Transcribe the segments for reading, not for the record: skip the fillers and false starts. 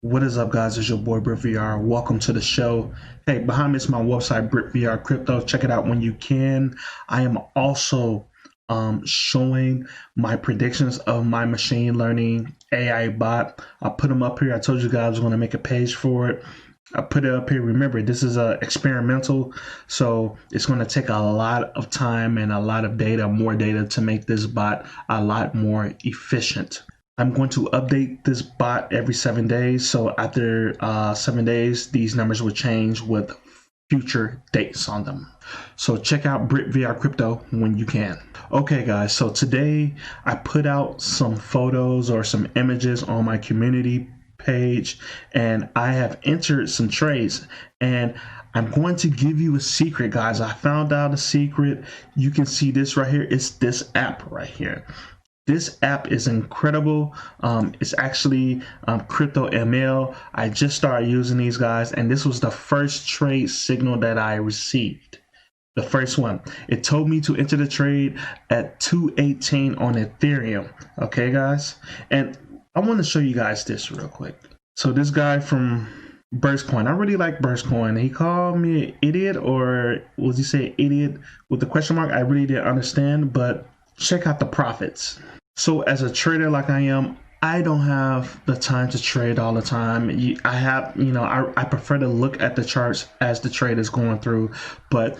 What is up, guys? It's your boy Brit VR. Welcome to the show. Hey, behind me is my website, Brit VR Crypto. Check it out when you can. I am also showing my predictions of my machine learning AI bot. I put them up here. I told you guys I was going to make a page for it. I put it up here. Remember, this is experimental, so it's going to take a lot of time and a lot of data, more data, to make this bot a lot more efficient. I'm going to update this bot every 7 days. So after 7 days, these numbers will change with future dates on them. So check out Brit VR Crypto when you can. Okay, guys. So today I put out some photos or some images on my community page, and I have entered some trades, and I'm going to give you a secret, guys. I found out a secret. You can see this right here. It's this app right here. This app is incredible. It's actually CryptoML. I just started using these, guys, and this was the first trade signal that I received. The first one. It told me to enter the trade at 218 on Ethereum. Okay, guys? And I want to show you guys this real quick. So this guy from Burstcoin, I really like Burstcoin. He called me an idiot, or was he say idiot with the question mark? I really didn't understand, but check out the profits. So as a trader like I am, I don't have the time to trade all the time. I prefer to look at the charts as the trade is going through, but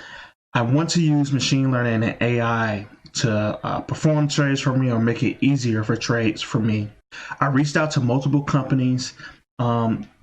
I want to use machine learning and AI to perform trades for me or make it easier for trades for me. I reached out to multiple companies.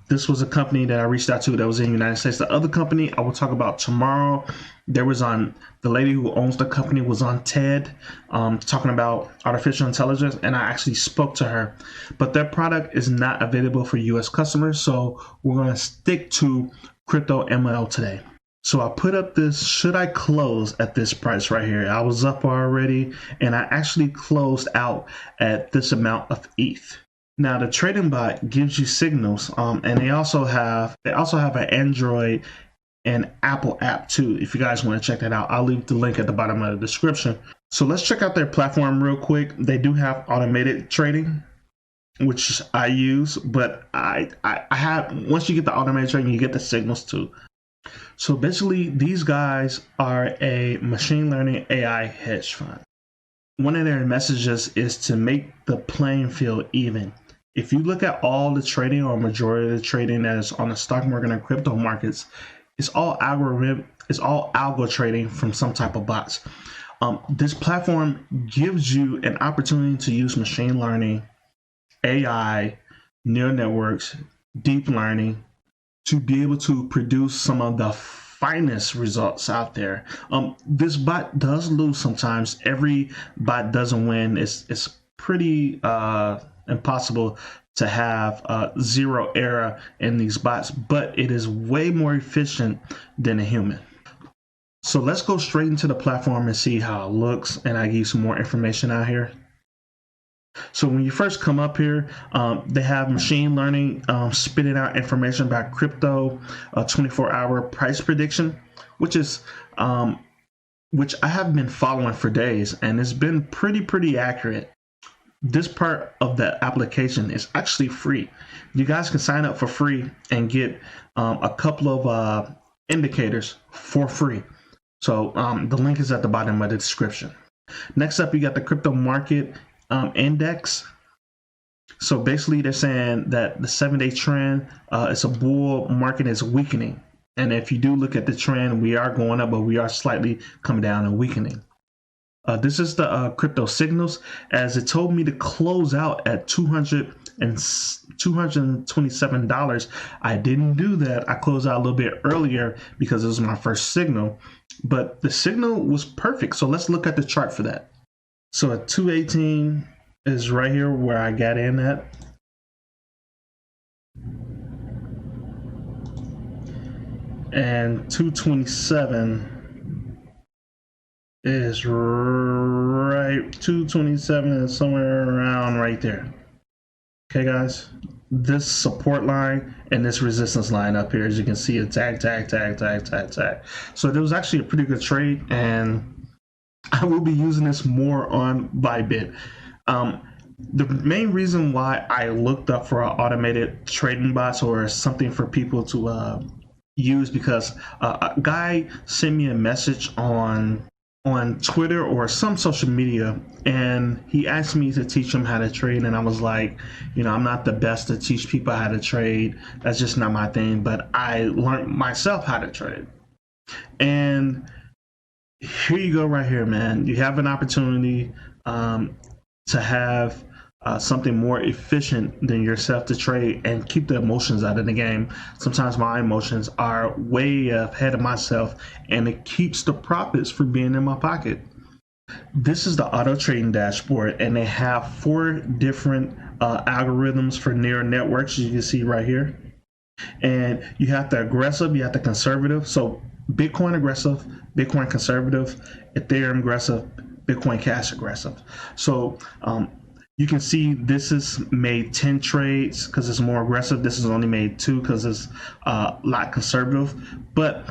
This was a company that I reached out to that was in the United States. The other company I will talk about tomorrow. There was the lady who owns the company was on TED talking about artificial intelligence, and I actually spoke to her. But their product is not available for US customers, so we're going to stick to CryptoML today. So I put up this, should I close at this price right here? I was up already, and I actually closed out at this amount of ETH. Now the trading bot gives you signals, and they also have an Android and Apple app too. If you guys want to check that out, I'll leave the link at the bottom of the description. So let's check out their platform real quick. They do have automated trading, which I use, but I have, once you get the automated trading, you get the signals too. So basically, these guys are a machine learning AI hedge fund. One of their messages is to make the playing field even. If you look at all the trading or majority of the trading that is on the stock market and crypto markets, it's all algo trading from some type of bots. This platform gives you an opportunity to use machine learning, AI, neural networks, deep learning to be able to produce some of the finest results out there. This bot does lose sometimes. Every bot doesn't win. It's pretty impossible to have zero error in these bots, but it is way more efficient than a human. So let's go straight into the platform and see how it looks, and I give you some more information out here. So when you first come up here, they have machine learning spitting out information about crypto, 24-hour price prediction, which I have been following for days, and it's been pretty accurate. This part of the application is actually free. You guys can sign up for free and get a couple of indicators for free. So the link is at the bottom of the description. Next up, you got the crypto market index. So basically they're saying that the 7-day trend, it's a bull market, is weakening. And if you do look at the trend, we are going up, but we are slightly coming down and weakening. This is the crypto signals, as it told me to close out at $227. I didn't do that. I closed out a little bit earlier because it was my first signal, but the signal was perfect. So let's look at the chart for that. So at 218 is right here where I got in at. And 227 is right, 227 is somewhere around right there. Okay, guys, this support line and this resistance line up here, as you can see, a tag. So there was actually a pretty good trade, and I will be using this more on Bybit. The main reason why I looked up for automated trading bots or something for people to use, because a guy sent me a message on Twitter or some social media, and he asked me to teach him how to trade, and I was like, I'm not the best to teach people how to trade. That's just not my thing. But I learned myself how to trade, and here you go, right here, man. You have an opportunity to have something more efficient than yourself to trade and keep the emotions out of the game. Sometimes my emotions are way ahead of myself, and it keeps the profits from being in my pocket. This is the auto trading dashboard, and they have 4 different algorithms for neural networks, as you can see right here. And you have the aggressive, you have the conservative. So Bitcoin aggressive, Bitcoin conservative, Ethereum aggressive, Bitcoin Cash aggressive. So you can see this is made 10 trades because it's more aggressive. This is only made 2 because it's a lot conservative. But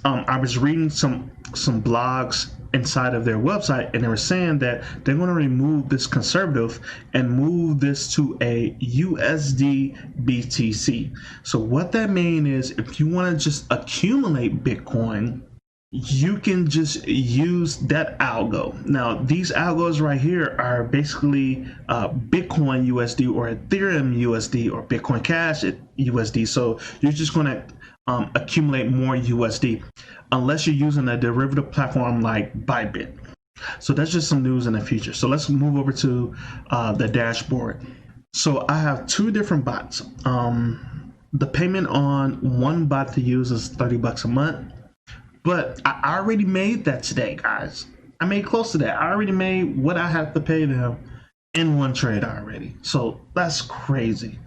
I was reading some blogs inside of their website, and they were saying that they're going to remove this conservative and move this to a USD BTC. So what that means is, if you want to just accumulate Bitcoin, you can just use that algo. Now, these algos right here are basically Bitcoin USD or Ethereum USD or Bitcoin Cash USD. So you're just going to accumulate more USD, unless you're using a derivative platform like Bybit. So that's just some news in the future. So let's move over to the dashboard. So I have 2 different bots. The payment on one bot to use is $30 a month. But I already made that today, guys. I made close to that. I already made what I have to pay them in one trade already. So that's crazy.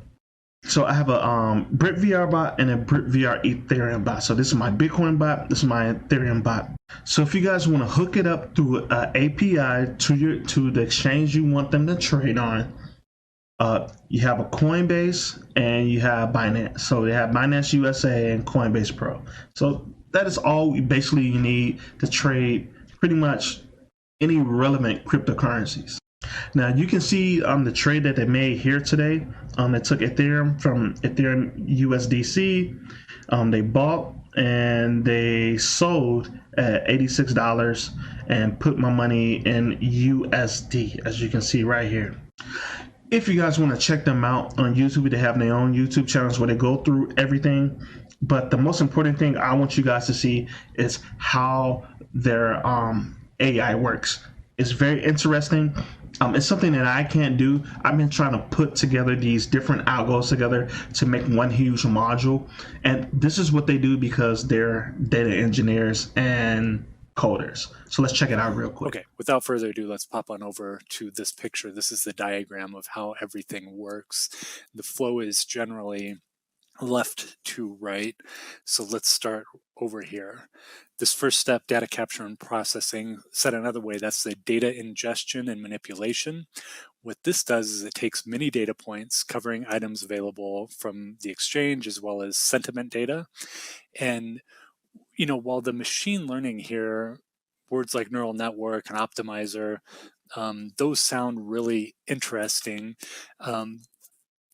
So I have a Brit VR bot and a Brit VR Ethereum bot. So this is my Bitcoin bot. This is my Ethereum bot. So if you guys want to hook it up through an API to the exchange you want them to trade on, you have a Coinbase and you have Binance. So you have Binance USA and Coinbase Pro. So that is all basically you need to trade pretty much any relevant cryptocurrencies. Now you can see the trade that they made here today. They took Ethereum from Ethereum USDC. They bought and they sold at $86 and put my money in USD, as you can see right here. If you guys want to check them out on YouTube, they have their own YouTube channels where they go through everything. But the most important thing I want you guys to see is how their AI works. It's very interesting. It's something that I can't do. I've been trying to put together these different algos together to make one huge module. And this is what they do because they're data engineers and coders. So let's check it out real quick. Okay, without further ado, let's pop on over to this picture. This is the diagram of how everything works. The flow is generally left to right. So let's start over here. This first step, data capture and processing, said another way, that's the data ingestion and manipulation. What this does is it takes many data points covering items available from the exchange as well as sentiment data. And, while the machine learning here, words like neural network and optimizer, those sound really interesting.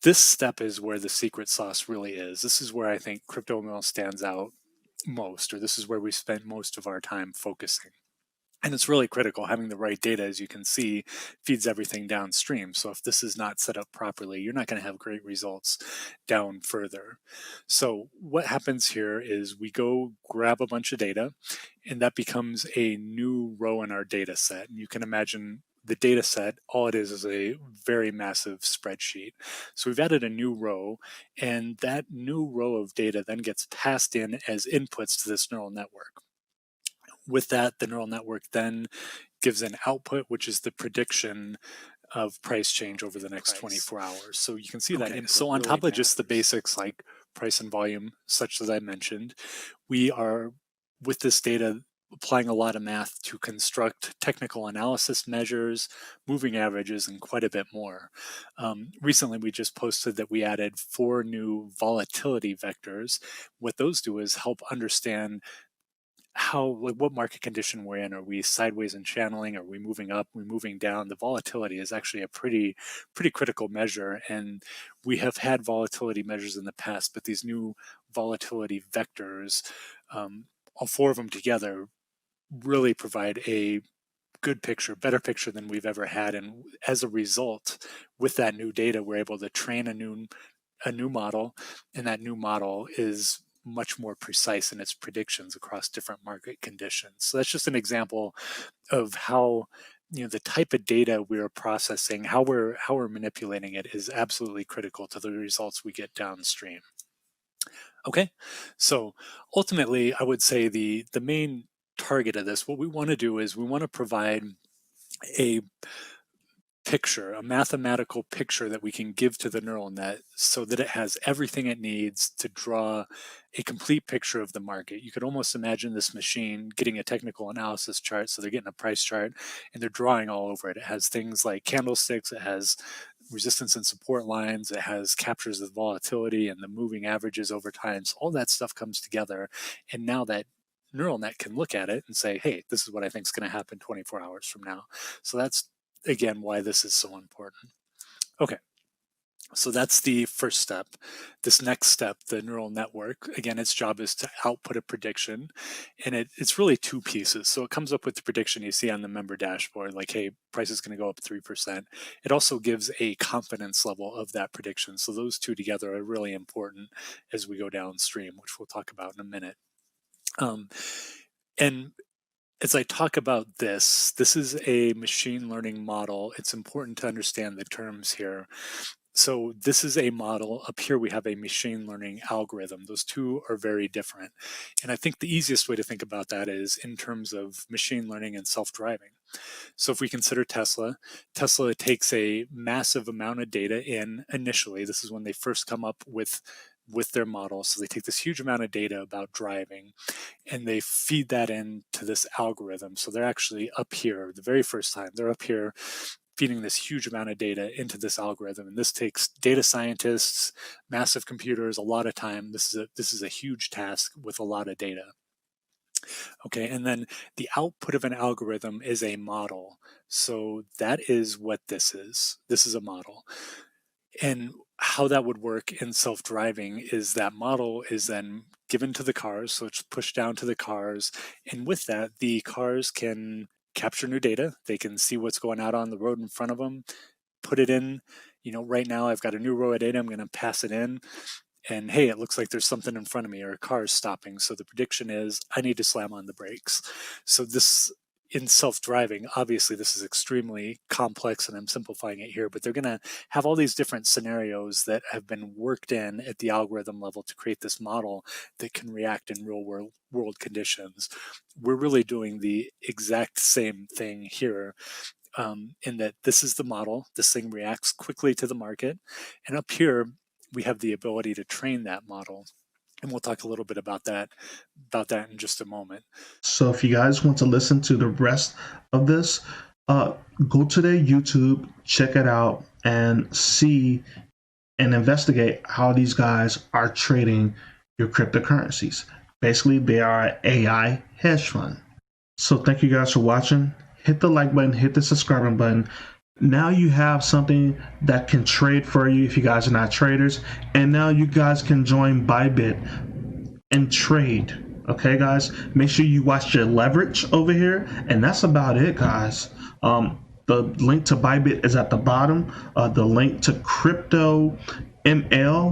This step is where the secret sauce really is. This is where I think CryptoML stands out most, or this is where we spent most of our time focusing. And it's really critical. Having the right data, as you can see, feeds everything downstream. So if this is not set up properly, you're not going to have great results down further. So what happens here is we go grab a bunch of data, and that becomes a new row in our data set. And you can imagine the data set, all it is a very massive spreadsheet. So we've added a new row, and that new row of data then gets passed in as inputs to this neural network. With that, the neural network then gives an output, which is the prediction of price change over the next 24 hours. So you can see that input. So on top of just the basics like price and volume, such as I mentioned, we are, with this data, applying a lot of math to construct technical analysis measures, moving averages, and quite a bit more. Recently, we just posted that we added 4 new volatility vectors. What those do is help understand what market condition we're in. Are we sideways and channeling? Are we moving up? Are we moving down? The volatility is actually a pretty critical measure, and we have had volatility measures in the past, but these new volatility vectors, all four of them together, really provide a good picture, better picture than we've ever had. And as a result, with that new data, we're able to train a new model, and that new model is much more precise in its predictions across different market conditions. So that's just an example of how, the type of data we're processing, how we're manipulating it, is absolutely critical to the results we get downstream. Okay, so ultimately, I would say the main target of this, what we want to do is we want to provide a picture, a mathematical picture that we can give to the neural net so that it has everything it needs to draw a complete picture of the market. You could almost imagine this machine getting a technical analysis chart, so they're getting a price chart and they're drawing all over it. It has things like candlesticks, it has resistance and support lines, it has captures the volatility and the moving averages over time. So all that stuff comes together, and now that neural net can look at it and say, hey, this is what I think is going to happen 24 hours from now. So that's, again, why this is so important. Okay, so that's the first step. This next step, the neural network, again, its job is to output a prediction, and it's really two pieces. So it comes up with the prediction you see on the member dashboard, like, hey, price is going to go up 3%. It also gives a confidence level of that prediction. So those two together are really important as we go downstream, which we'll talk about in a minute. And as I talk about this is a machine learning model. It's important to understand the terms here. So this is a model. Up here we have a machine learning algorithm. Those two are very different. And I think the easiest way to think about that is in terms of machine learning and self-driving. So if we consider Tesla takes a massive amount of data in initially. This is when they first come up with their model. So they take this huge amount of data about driving and they feed that into this algorithm. So they're actually up here the very first time. They're up here feeding this huge amount of data into this algorithm. And this takes data scientists, massive computers, a lot of time. This is a huge task with a lot of data. Okay, and then the output of an algorithm is a model. So that is what this is. This is a model. And how that would work in self-driving is that model is then given to the cars, so it's pushed down to the cars, and with that, the cars can capture new data. They can see what's going out on the road in front of them, put it in. Right now I've got a new row of data, I'm going to pass it in, and hey, it looks like there's something in front of me or a car is stopping. So the prediction is I need to slam on the brakes. So this, in self-driving, obviously this is extremely complex and I'm simplifying it here, but they're going to have all these different scenarios that have been worked in at the algorithm level to create this model that can react in real world conditions. We're really doing the exact same thing here, in that this is the model. This thing reacts quickly to the market, and up here we have the ability to train that model. And we'll talk a little bit about that in just a moment. So if you guys want to listen to the rest of this, go to their YouTube, check it out, and see and investigate how these guys are trading your cryptocurrencies. Basically, they are an AI hedge fund. So thank you guys for watching. Hit the like button, hit the subscribing button. Now you have something that can trade for you if you guys are not traders. And now you guys can join Bybit and trade. Okay, guys? Make sure you watch your leverage over here. And that's about it, guys. The link to Bybit is at the bottom. The link to CryptoML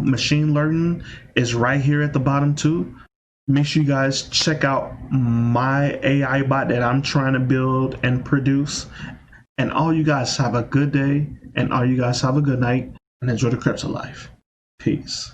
machine learning is right here at the bottom too. Make sure you guys check out my AI bot that I'm trying to build and produce. And all you guys have a good day, and all you guys have a good night, and enjoy the crypto life. Peace.